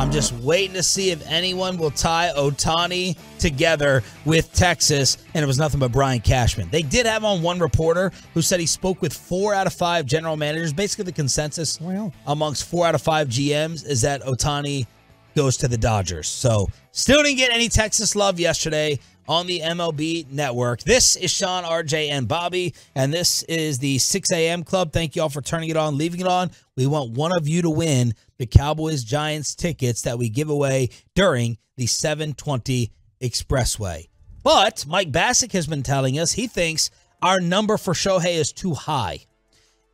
I'm just waiting to see if anyone will tie Ohtani together with Texas, and it was nothing but Brian Cashman. They did have on one reporter who said he spoke with 4 out of 5 general managers. Basically, the consensus amongst 4 out of 5 GMs is that Ohtani goes to the Dodgers. So, still didn't get any Texas love yesterday on the MLB Network. This is Sean, RJ, and Bobby, and this is the 6 a.m. Club. Thank you all for turning it on, leaving it on. We want one of you to win the Cowboys-Giants tickets that we give away during the 720 Expressway. But Mike Bassick has been telling us he thinks our number for Shohei is too high.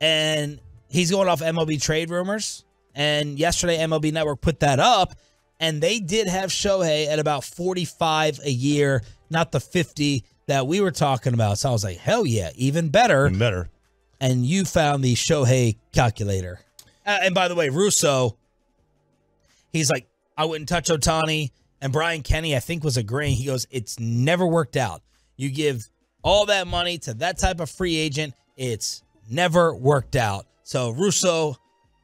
And he's going off MLB trade rumors. And yesterday, MLB Network put that up, and they did have Shohei at about 45 a year, not the 50 that we were talking about. So I was like, hell yeah, even better. Even better. And you found the Shohei calculator. And by the way, Russo, he's like, I wouldn't touch Ohtani. And Brian Kenny, I think, was agreeing. He goes, it's never worked out. You give all that money to that type of free agent, it's never worked out. So Russo,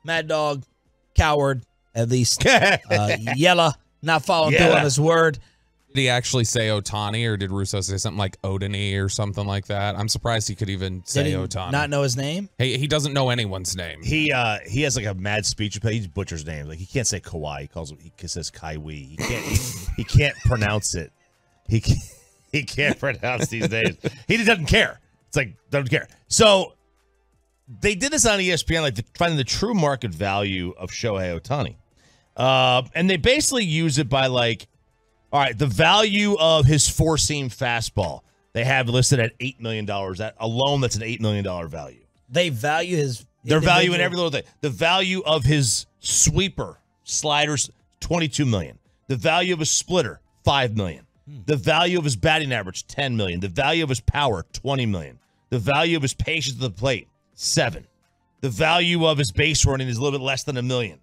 Mad Dog, coward, at least. Yella, not following through on his word. Did he actually say Ohtani, or did Russo say something like Odani or something like that? I'm surprised he could even say Ohtani. Not know his name? He doesn't know anyone's name. He has like a mad speech. He butchers names. Like he can't say Kawhi. He says Kaiwi. He can't pronounce it. He can't pronounce these names. He just doesn't care. It's like doesn't care. So they did this on ESPN, like finding the true market value of Shohei Ohtani, and they basically use it by like, all right, the value of his four-seam fastball they have listed at $8 million. That alone, that's an $8 million value. They value his. They're valuing every little thing. The value of his sweeper sliders, $22 million. The value of his splitter, $5 million. The value of his batting average, $10 million. The value of his power, $20 million. The value of his patience at the plate, $7 million. The value of his base running is a little bit less than $1 million.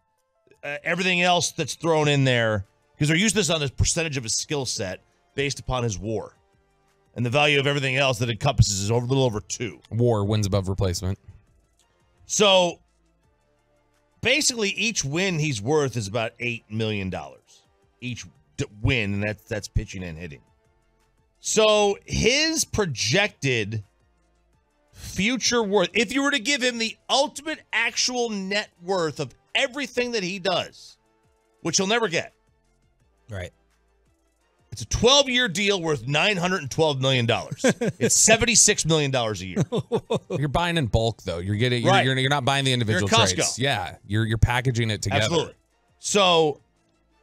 Everything else that's thrown in there, because they're using this on the percentage of his skill set based upon his WAR. And the value of everything else that encompasses is a little over 2. WAR, wins above replacement. So basically each win he's worth is about $8 million. Each win, and that's pitching and hitting. So his projected future worth, if you were to give him the ultimate actual net worth of everything that he does, which he'll never get. Right. It's a 12-year deal worth $912 million. It's $76 million a year. You're buying in bulk, though. You're not buying the individual trades. Yeah, you're packaging it together. Absolutely. So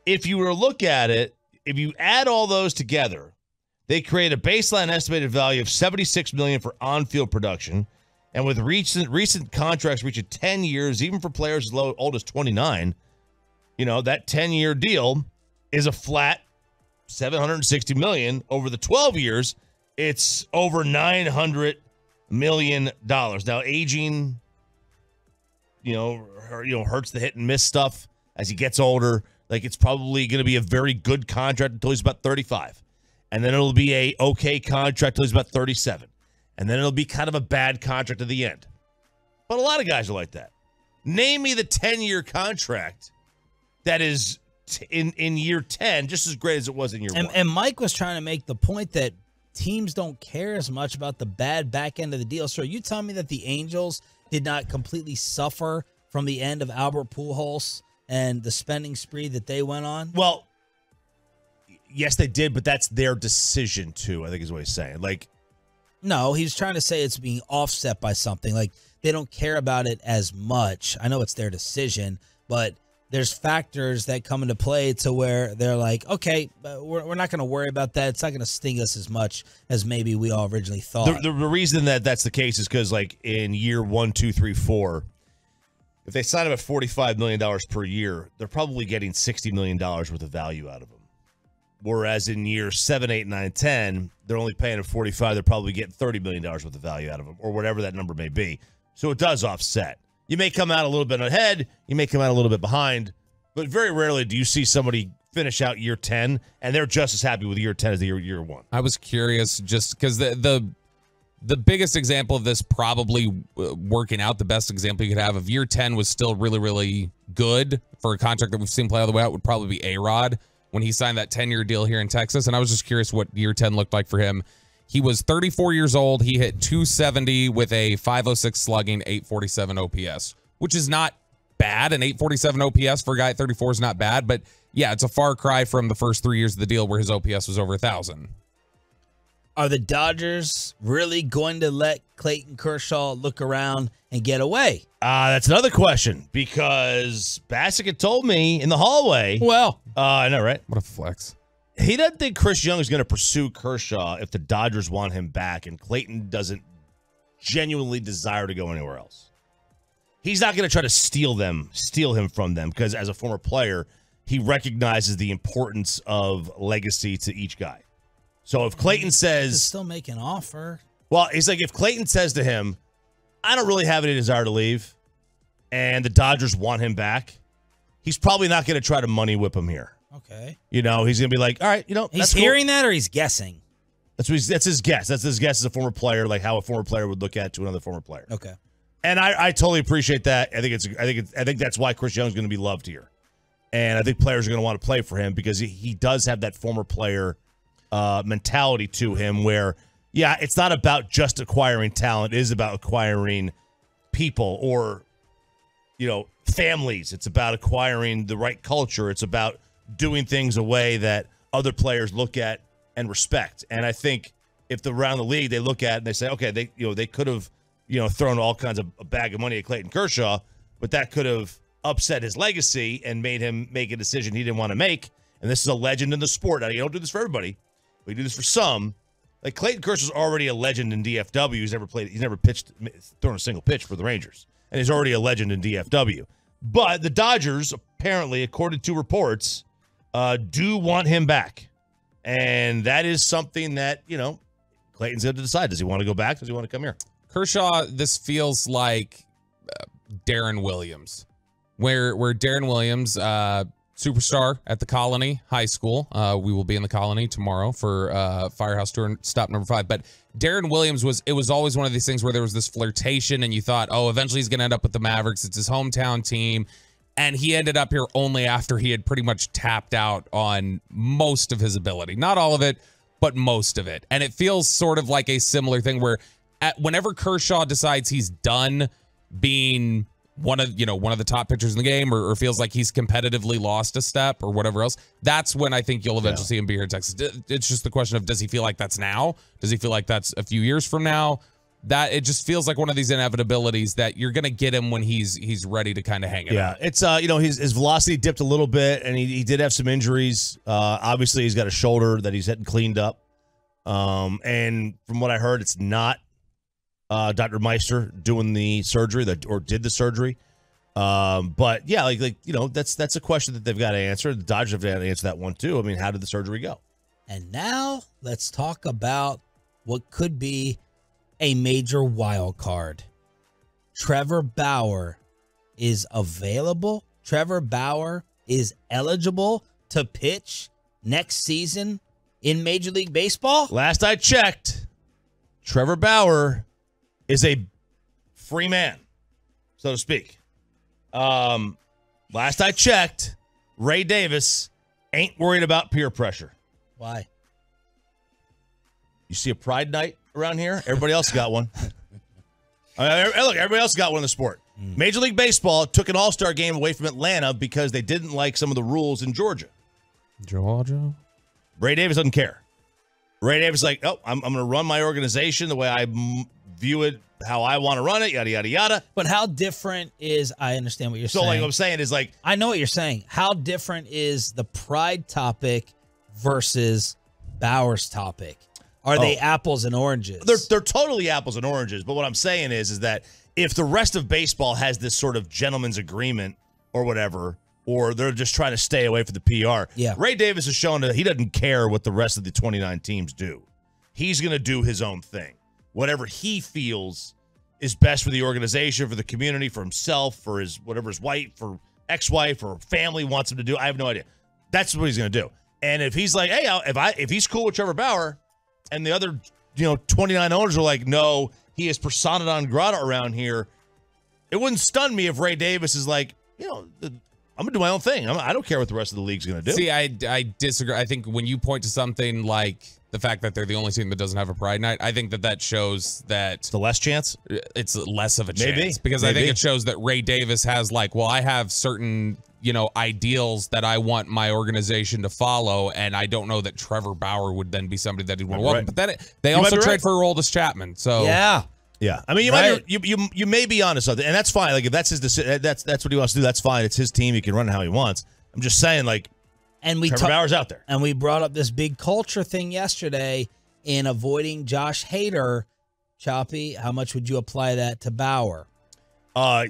if you were to look at it, if you add all those together, they create a baseline estimated value of $76 million for on-field production. And with recent contracts reaching 10 years, even for players as old as 29, that 10-year deal is a flat $760 million. Over the 12 years, it's over $900 million. Now, aging, hurts the hit and miss stuff as he gets older. Like, it's probably going to be a very good contract until he's about 35. And then it'll be a okay contract until he's about 37. And then it'll be kind of a bad contract at the end. But a lot of guys are like that. Name me the 10-year contract that is in year 10 just as great as it was in year 1. And Mike was trying to make the point that teams don't care as much about the bad back end of the deal. So are you telling me that the Angels did not completely suffer from the end of Albert Pujols and the spending spree that they went on? Well, yes, they did, but that's their decision too, I think is what he's saying. Like, no, he's trying to say it's being offset by something. Like, they don't care about it as much. I know it's their decision, but there's factors that come into play to where they're like, okay, we're not going to worry about that. It's not going to sting us as much as maybe we all originally thought. The reason that that's the case is because, like, in year 1, 2, 3, 4, if they sign up at $45 million per year, they're probably getting $60 million worth of value out of them. Whereas in years 7, 8, 9, 10, they're only paying at 45. They're probably getting $30 million worth of value out of them, or whatever that number may be. So it does offset. You may come out a little bit ahead. You may come out a little bit behind. But very rarely do you see somebody finish out year 10, and they're just as happy with year 10 as the year 1. I was curious just because the the biggest example of this probably working out, the best example you could have of year 10 was still really, really good for a contract that we've seen play all the way out would probably be A-Rod when he signed that 10-year deal here in Texas. And I was just curious what year 10 looked like for him. He was 34 years old. He hit 270 with a 506 slugging, 847 OPS, which is not bad. An 847 OPS for a guy at 34 is not bad. But, yeah, it's a far cry from the first 3 years of the deal where his OPS was over 1,000. Are the Dodgers really going to let Clayton Kershaw look around and get away? That's another question because Bassick had told me in the hallway. Well, I know, right? What a flex. He doesn't think Chris Young is going to pursue Kershaw if the Dodgers want him back, and Clayton doesn't genuinely desire to go anywhere else. He's not going to try to steal him from them because as a former player, he recognizes the importance of legacy to each guy. So if Clayton says... still make an offer. Well, he's like, if Clayton says to him, I don't really have any desire to leave, and the Dodgers want him back, he's probably not going to try to money whip him here. Okay. He's going to be like, all right, he's hearing that or he's guessing? That's his guess. That's his guess as a former player, like how a former player would look at to another former player. Okay. And I totally appreciate that. I think that's why Chris Young's going to be loved here. And I think players are going to want to play for him because he does have that former player mentality to him where, yeah, it's not about just acquiring talent. It is about acquiring people or, families. It's about acquiring the right culture. It's about doing things a way that other players look at and respect. And I think if around the league they look at it and they say, okay, they could have, thrown all kinds of a bag of money at Clayton Kershaw, but that could have upset his legacy and made him make a decision he didn't want to make. And this is a legend in the sport. Now, you don't do this for everybody. We do this for some. Like Clayton Kershaw's already a legend in DFW. He's never thrown a single pitch for the Rangers. And he's already a legend in DFW. But the Dodgers, apparently, according to reports, do want him back. And that is something that, Clayton's going to decide. Does he want to go back? Does he want to come here? Kershaw, this feels like Darren Williams, where Darren Williams, superstar at the Colony High School. We will be in the Colony tomorrow for Firehouse Tour stop number 5. But Darren Williams was always one of these things where there was this flirtation and you thought, oh, eventually he's going to end up with the Mavericks. It's his hometown team. And he ended up here only after he had pretty much tapped out on most of his ability. Not all of it, but most of it. And it feels sort of like a similar thing where whenever Kershaw decides he's done being one of the top pitchers in the game or feels like he's competitively lost a step or whatever else, that's when I think you'll eventually see him be here in Texas. It's just the question of, does he feel like that's now? Does he feel like that's a few years from now? That it just feels like one of these inevitabilities that you're going to get him when he's ready to kind of hang it out. It's his velocity dipped a little bit and he did have some injuries. Obviously he's got a shoulder that he's getting cleaned up. And from what I heard, it's not Dr. Meister doing the surgery or did the surgery. But yeah, that's a question that they've got to answer. The Dodgers have got to answer that one too. I mean, how did the surgery go? And now let's talk about what could be a major wild card. Trevor Bauer is available. Trevor Bauer is eligible to pitch next season in Major League Baseball. Last I checked, Trevor Bauer is a free man, so to speak. Last I checked, Ray Davis ain't worried about peer pressure. Why? You see a Pride Night around here? Everybody else got one. Look, everybody else got one in the sport. Major League Baseball took an all-star game away from Atlanta because they didn't like some of the rules in Georgia. Georgia? Ray Davis doesn't care. Ray Davis is like, oh, I'm going to run my organization the way I view it, how I want to run it, yada, yada, yada. But how different is, I understand what you're saying. So like what I'm saying is like. I know what you're saying. How different is the Pride topic versus Bauer's topic? Are they apples and oranges? They're totally apples and oranges. But what I'm saying is that if the rest of baseball has this sort of gentleman's agreement or whatever, or they're just trying to stay away from the PR, Ray Davis has shown that he doesn't care what the rest of the 29 teams do. He's going to do his own thing. Whatever he feels is best for the organization, for the community, for himself, for his wife, for ex-wife, or family wants him to do. I have no idea. That's what he's going to do. And if he's like, hey, if he's cool with Trevor Bauer, and the other 29 owners are like, no, he is persona non grata around here. It wouldn't stun me if Ray Davis is like, I'm going to do my own thing. I don't care what the rest of the league's going to do. See, I disagree. I think when you point to something like the fact that they're the only team that doesn't have a Pride Night, I think that shows that it's the less chance. It's less of a chance. Maybe. Because I think it shows that Ray Davis has like, well, I have certain, ideals that I want my organization to follow, and I don't know that Trevor Bauer would then be somebody that he'd want to welcome. But then they also trade for Aroldis Chapman. So yeah. I mean, you may be onto something, and that's fine. Like if that's his decision, that's what he wants to do. That's fine. It's his team. He can run it how he wants. I'm just saying, like, Trevor Bauer's out there, and we brought up this big culture thing yesterday in avoiding Josh Hader. Choppy, how much would you apply that to Bauer?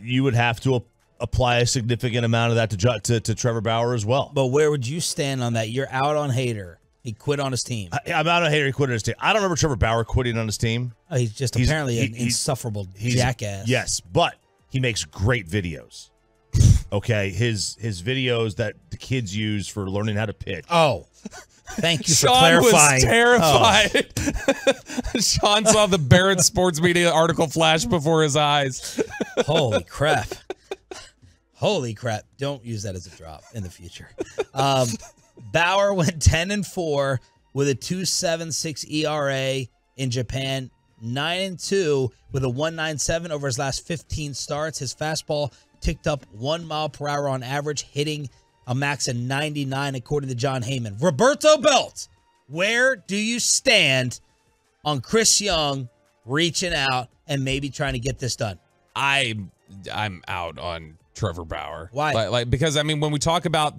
You would have to apply a significant amount of that to Trevor Bauer as well. But where would you stand on that? You're out on Hader. He quit on his team. I'm out on Hader. He quit on his team. I don't remember Trevor Bauer quitting on his team. Oh, he's just apparently an insufferable jackass. Yes, but he makes great videos. Okay, his videos that the kids use for learning how to pitch. Oh, thank you for Sean clarifying. was terrified. Oh. Sean saw the Barrett Sports Media article flash before his eyes. Holy crap. Holy crap. Don't use that as a drop in the future. Bauer went 10-4 with a 2.76 ERA in Japan, 9-2 with a 1.97 over his last 15 starts. His fastball ticked up 1 mile per hour on average, hitting a max of 99 according to John Heyman. Roberto Belt, where do you stand on Chris Young reaching out and maybe trying to get this done? I'm out on Trevor Bauer. Why? Because I mean, when we talk about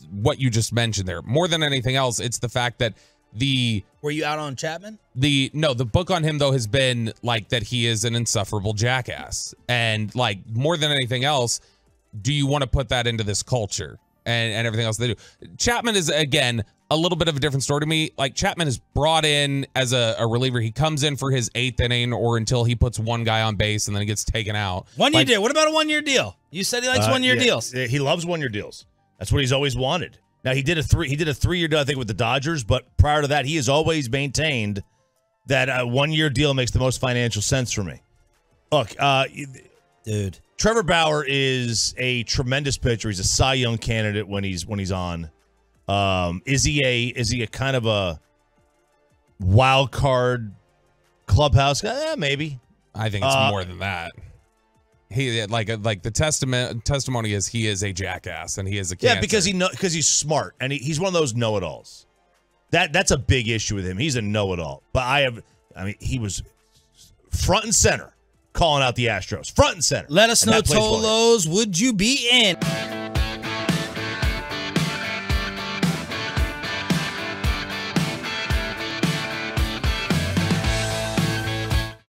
what you just mentioned there, more than anything else, it's the fact that were you out on Chapman? The book on him though has been like that he is an insufferable jackass, and like more than anything else, do you want to put that into this culture and everything else they do? Chapman is again a little bit of a different story to me. Like Chapman is brought in as a reliever. He comes in for his 8th inning or until he puts one guy on base and then he gets taken out. 1 year deal. What about a 1 year deal? You said he likes 1 year deals. He loves 1 year deals. That's what he's always wanted. Now he did a 3-year deal, I think, with the Dodgers, but prior to that, he has always maintained that a 1 year deal makes the most financial sense for me. Look, dude, Trevor Bauer is a tremendous pitcher. He's a Cy Young candidate when he's on. Is he a kind of a wild card clubhouse guy? Maybe. I think it's more than that. He like the testimony is he is a jackass and he is a cancer. Yeah, because he's smart and he's one of those know-it-alls. That's a big issue with him. He's a know-it-all. But he was front and center calling out the Astros. Front and center. Let us know, Tolos, would you be in?